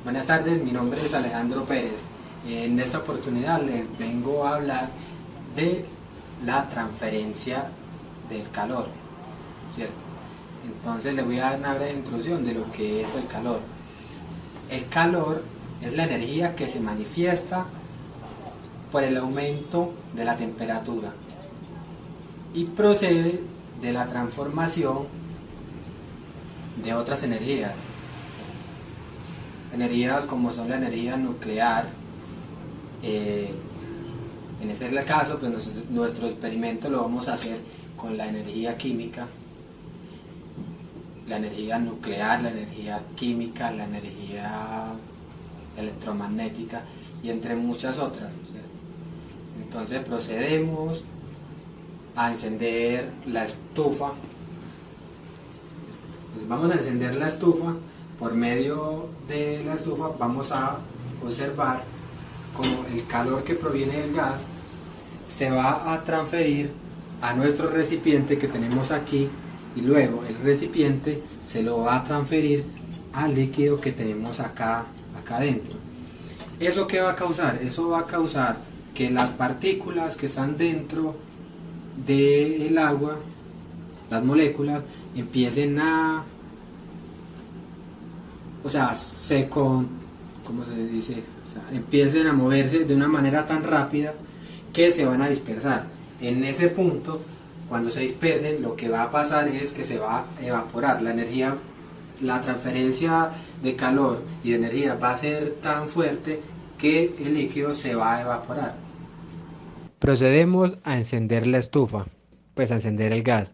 Buenas tardes, mi nombre es Alejandro Pérez. En esta oportunidad les vengo a hablar de la transferencia del calor, ¿cierto? Entonces les voy a dar una breve introducción de lo que es el calor. El calor es la energía que se manifiesta por el aumento de la temperatura y procede de la transformación de otras energías como son la energía nuclear. En ese es el caso, pues nuestro experimento lo vamos a hacer con la energía química, la energía nuclear, la energía química, la energía electromagnética y entre muchas otras, ¿cierto? Entonces procedemos a encender la estufa. Pues vamos a encender la estufa. Por medio de la estufa vamos a observar cómo el calor que proviene del gas se va a transferir a nuestro recipiente que tenemos aquí, y luego el recipiente se lo va a transferir al líquido que tenemos acá adentro. ¿Eso qué va a causar? Eso va a causar que las partículas que están dentro del agua, las moléculas, empiecen a, empiecen a moverse de una manera tan rápida que se van a dispersar. En ese punto, cuando se dispersen, lo que va a pasar es que se va a evaporar la energía. La transferencia de calor y de energía va a ser tan fuerte que el líquido se va a evaporar. Procedemos a encender la estufa, pues a encender el gas.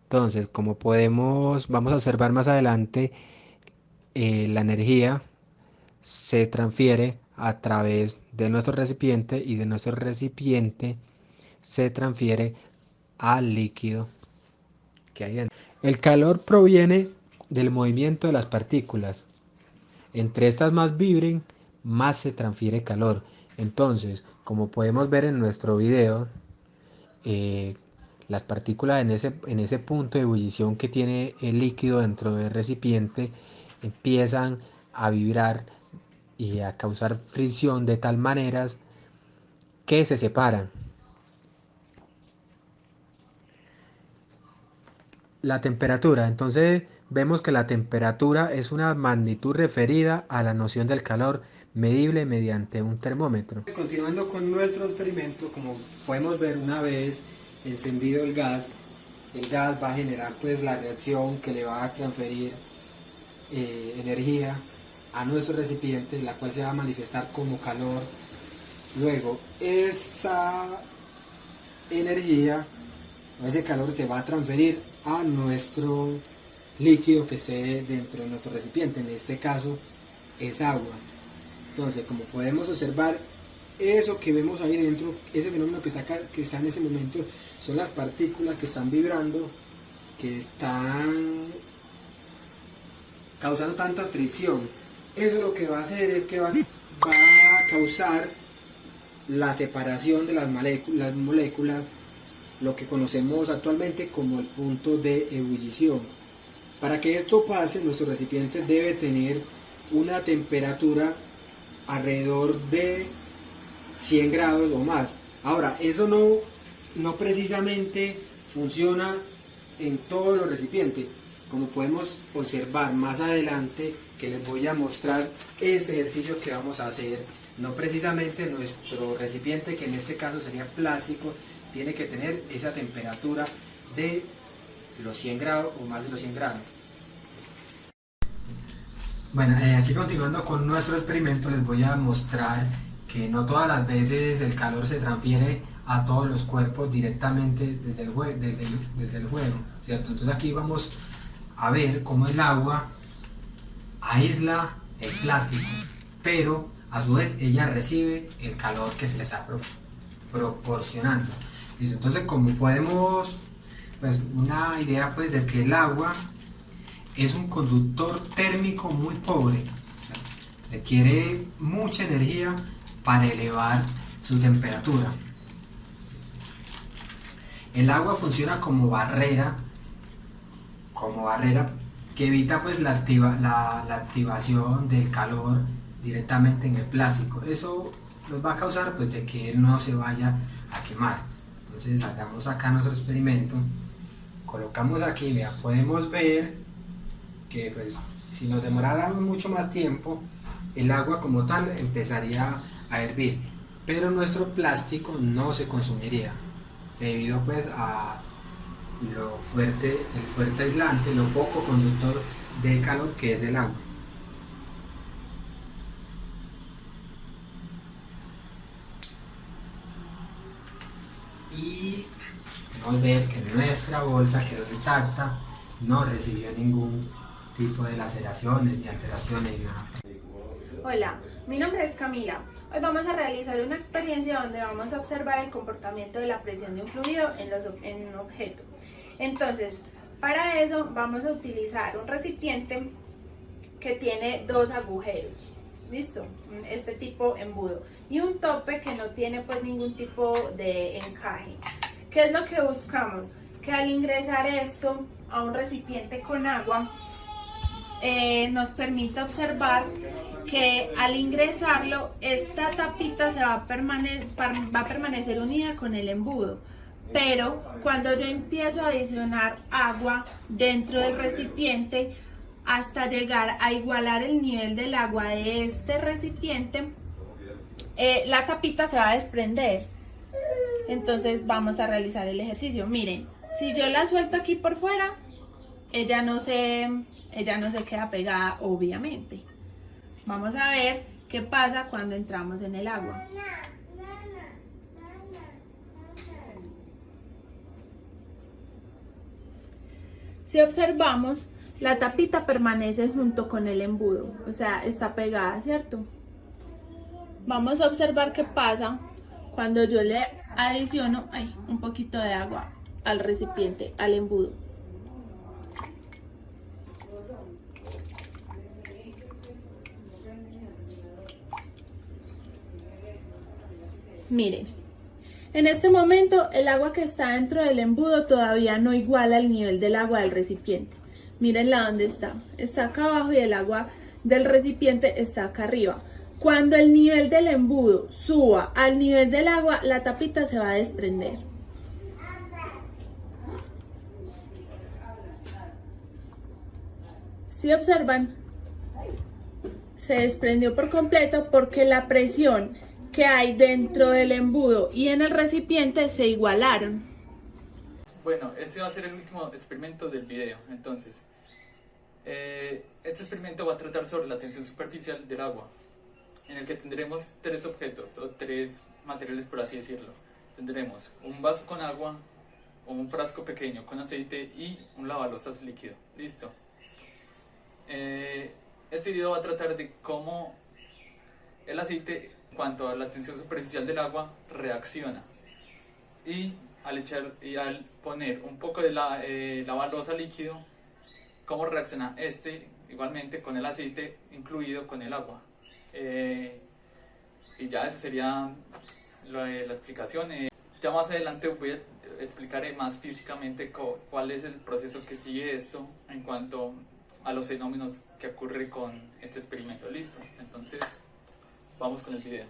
Entonces, como vamos a observar más adelante, la energía se transfiere a través de nuestro recipiente y de nuestro recipiente se transfiere al líquido que hay dentro. El calor proviene del movimiento de las partículas. Entre estas más vibren, más se transfiere calor. Entonces, como podemos ver en nuestro video, las partículas en ese punto de ebullición que tiene el líquido dentro del recipiente empiezan a vibrar y a causar fricción de tal manera que se separan. La temperatura, entonces vemos que la temperatura es una magnitud referida a la noción del calor medible mediante un termómetro. Continuando con nuestro experimento, como podemos ver, una vez encendido el gas va a generar pues la reacción que le va a transferir energía a nuestro recipiente, la cual se va a manifestar como calor. Luego esa energía o ese calor se va a transferir a nuestro líquido que esté dentro de nuestro recipiente, en este caso es agua. Entonces, como podemos observar, eso que vemos ahí dentro, ese fenómeno que está en ese momento, son las partículas que están vibrando, que están causando tanta fricción. Eso lo que va a hacer es que va a causar la separación de las moléculas, lo que conocemos actualmente como el punto de ebullición. Para que esto pase, nuestro recipiente debe tener una temperatura alrededor de 100 grados o más. Ahora, eso no precisamente funciona en todos los recipientes. Como podemos observar más adelante, que les voy a mostrar este ejercicio que vamos a hacer, no precisamente nuestro recipiente, que en este caso sería plástico, tiene que tener esa temperatura de los 100 grados o más de los 100 grados. Bueno, aquí continuando con nuestro experimento, les voy a mostrar que no todas las veces el calor se transfiere a todos los cuerpos directamente desde el fuego, ¿cierto? Entonces aquí vamos a ver cómo el agua aísla el plástico, pero a su vez ella recibe el calor que se le está proporcionando. Entonces, como podemos, pues una idea pues de que el agua es un conductor térmico muy pobre, requiere mucha energía para elevar su temperatura. El agua funciona como barrera que evita pues la activación del calor directamente en el plástico. Eso nos va a causar pues de que él no se vaya a quemar. Entonces hagamos acá nuestro experimento, colocamos aquí, vea, podemos ver que pues si nos demoráramos mucho más tiempo, el agua como tal empezaría a hervir, pero nuestro plástico no se consumiría debido pues a el fuerte aislante, lo poco conductor de calor que es el agua. Y podemos ver que nuestra bolsa quedó intacta, no recibió ningún tipo de laceraciones ni alteraciones ni nada. Hola, mi nombre es Camila. Hoy vamos a realizar una experiencia donde vamos a observar el comportamiento de la presión de un fluido en un objeto. Entonces, para eso vamos a utilizar un recipiente que tiene dos agujeros, ¿listo? Este tipo embudo y un tope que no tiene pues ningún tipo de encaje. ¿Qué es lo que buscamos? Que al ingresar esto a un recipiente con agua nos permite observar que al ingresarlo esta tapita va a permanecer unida con el embudo, pero cuando yo empiezo a adicionar agua dentro del recipiente hasta llegar a igualar el nivel del agua de este recipiente, la tapita se va a desprender. Entonces vamos a realizar el ejercicio. Miren, si yo la suelto aquí por fuera, ella no se queda pegada, obviamente. Vamos a ver qué pasa cuando entramos en el agua. Si observamos, la tapita permanece junto con el embudo, o sea, está pegada, ¿cierto? Vamos a observar qué pasa cuando yo le adiciono un poquito de agua al recipiente, al embudo. Miren, en este momento el agua que está dentro del embudo todavía no iguala el nivel del agua del recipiente. Mírenla dónde está. Está acá abajo y el agua del recipiente está acá arriba. Cuando el nivel del embudo suba al nivel del agua, la tapita se va a desprender. Si observan, se desprendió por completo porque la presión que hay dentro del embudo y en el recipiente se igualaron. Bueno, este va a ser el último experimento del video. Entonces, este experimento va a tratar sobre la tensión superficial del agua, en el que tendremos tres objetos o tres materiales, por así decirlo. Tendremos un vaso con agua, un frasco pequeño con aceite y un lavalozas líquido. Listo. Este video va a tratar de cómo el aceite, en cuanto a la tensión superficial del agua, reacciona, y al poner un poco de lavaloza líquido, cómo reacciona este igualmente con el aceite incluido con el agua. Y ya esa sería la explicación. Ya más adelante voy a explicar más físicamente cuál es el proceso que sigue esto en cuanto a los fenómenos que ocurre con este experimento. Listo, entonces vamos con el video.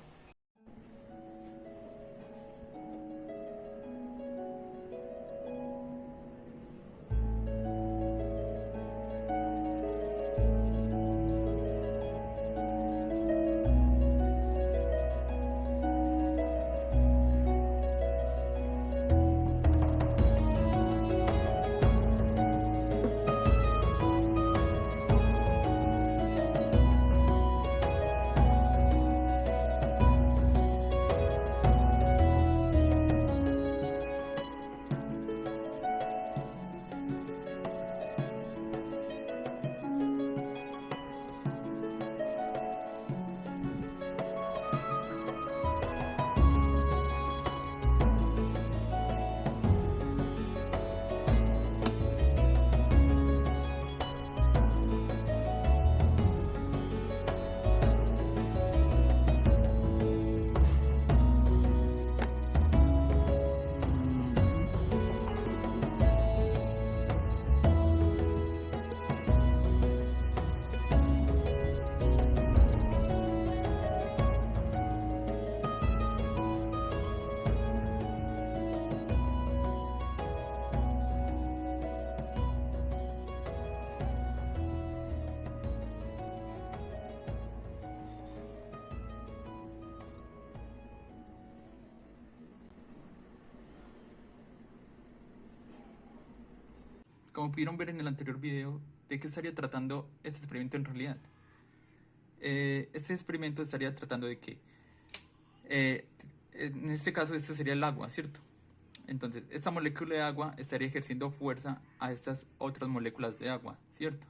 como pudieron ver en el anterior video, ¿de qué estaría tratando este experimento en realidad? Este experimento estaría tratando de que, en este caso, este sería el agua, ¿cierto? Entonces, esta molécula de agua estaría ejerciendo fuerza a estas otras moléculas de agua, ¿cierto?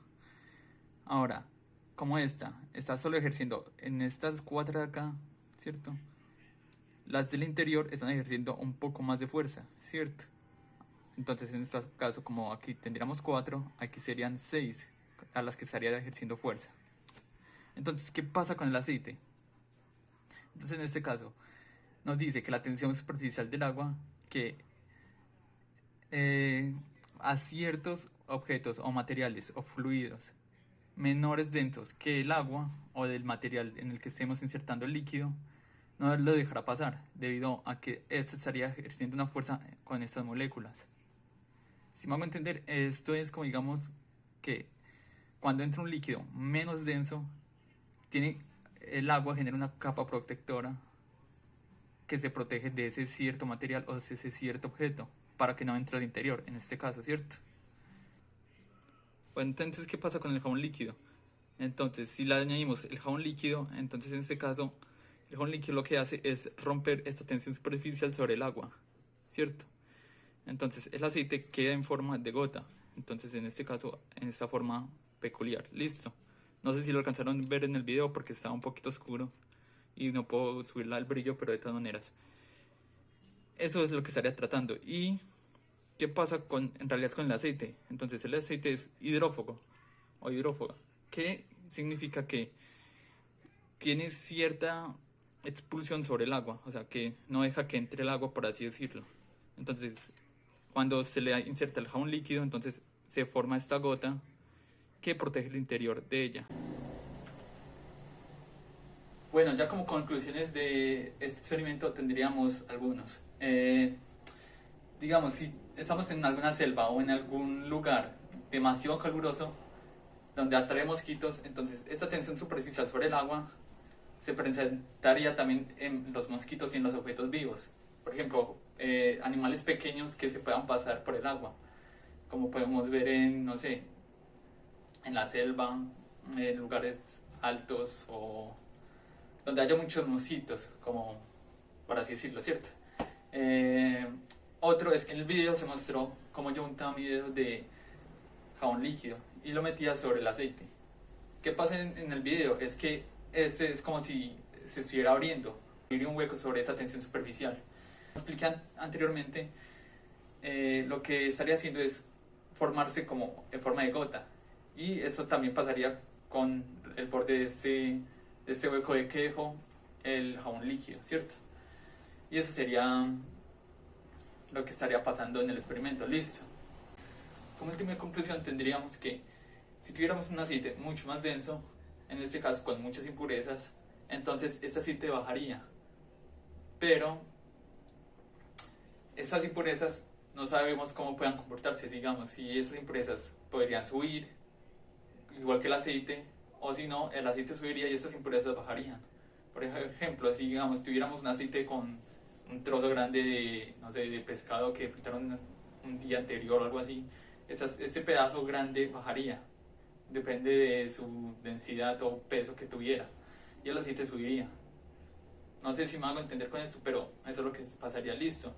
Ahora, como esta está solo ejerciendo en estas 4 de acá, ¿cierto? Las del interior están ejerciendo un poco más de fuerza, ¿cierto? Entonces, en este caso, como aquí tendríamos 4, aquí serían 6 a las que estaría ejerciendo fuerza. Entonces, ¿qué pasa con el aceite? Entonces, en este caso, nos dice que la tensión superficial del agua, que a ciertos objetos o materiales o fluidos menores densos que el agua o del material en el que estemos insertando el líquido, no lo dejará pasar, debido a que éste estaría ejerciendo una fuerza con estas moléculas. Si me hago entender, esto es como, digamos, que cuando entra un líquido menos denso, el agua genera una capa protectora que se protege de ese cierto material o de ese cierto objeto para que no entre al interior, en este caso, ¿cierto? Bueno, entonces, ¿qué pasa con el jabón líquido? Entonces, si le añadimos el jabón líquido, entonces en este caso, el jabón líquido lo que hace es romper esta tensión superficial sobre el agua, ¿cierto? Entonces, el aceite queda en forma de gota, entonces en este caso, en esta forma peculiar, listo. No sé si lo alcanzaron a ver en el video porque estaba un poquito oscuro y no puedo subirla al brillo, pero de todas maneras, eso es lo que estaría tratando. ¿Y qué pasa en realidad con el aceite? Entonces el aceite es hidrófobo o hidrófoga, que significa que tiene cierta expulsión sobre el agua, o sea que no deja que entre el agua, por así decirlo. Entonces, cuando se le inserta el jabón líquido, entonces se forma esta gota que protege el interior de ella. Bueno, ya como conclusiones de este experimento tendríamos algunos. Digamos, si estamos en alguna selva o en algún lugar demasiado caluroso, donde atrae mosquitos, entonces esta tensión superficial sobre el agua se presentaría también en los mosquitos y en los objetos vivos. Por ejemplo, animales pequeños que se puedan pasar por el agua, como podemos ver en, no sé, en la selva, en lugares altos o donde haya muchos mosquitos, como por así decirlo, ¿cierto? Otro es que en el video se mostró cómo yo untaba mi dedo de jabón líquido y lo metía sobre el aceite. ¿Qué pasa en el video? Es que este es como si se estuviera abriendo un hueco sobre esa tensión superficial. Como expliqué anteriormente, lo que estaría haciendo es formarse como en forma de gota, y eso también pasaría con el borde de este hueco de que dejó el jabón líquido, ¿cierto? Y eso sería lo que estaría pasando en el experimento. Listo. Como última conclusión tendríamos que si tuviéramos un aceite mucho más denso, en este caso con muchas impurezas, entonces este aceite bajaría, pero estas impurezas no sabemos cómo puedan comportarse. Digamos, si esas impurezas podrían subir igual que el aceite, o si no, el aceite subiría y estas impurezas bajarían. Por ejemplo, si digamos tuviéramos un aceite con un trozo grande de, no sé, de pescado que fritaron un día anterior o algo así, este pedazo grande bajaría, depende de su densidad o peso que tuviera, y el aceite subiría. No sé si me hago entender con esto, pero eso es lo que pasaría. Listo,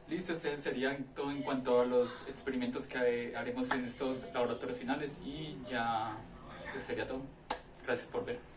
este sería todo en cuanto a los experimentos que haremos en estos laboratorios finales, y ya sería todo. Gracias por ver.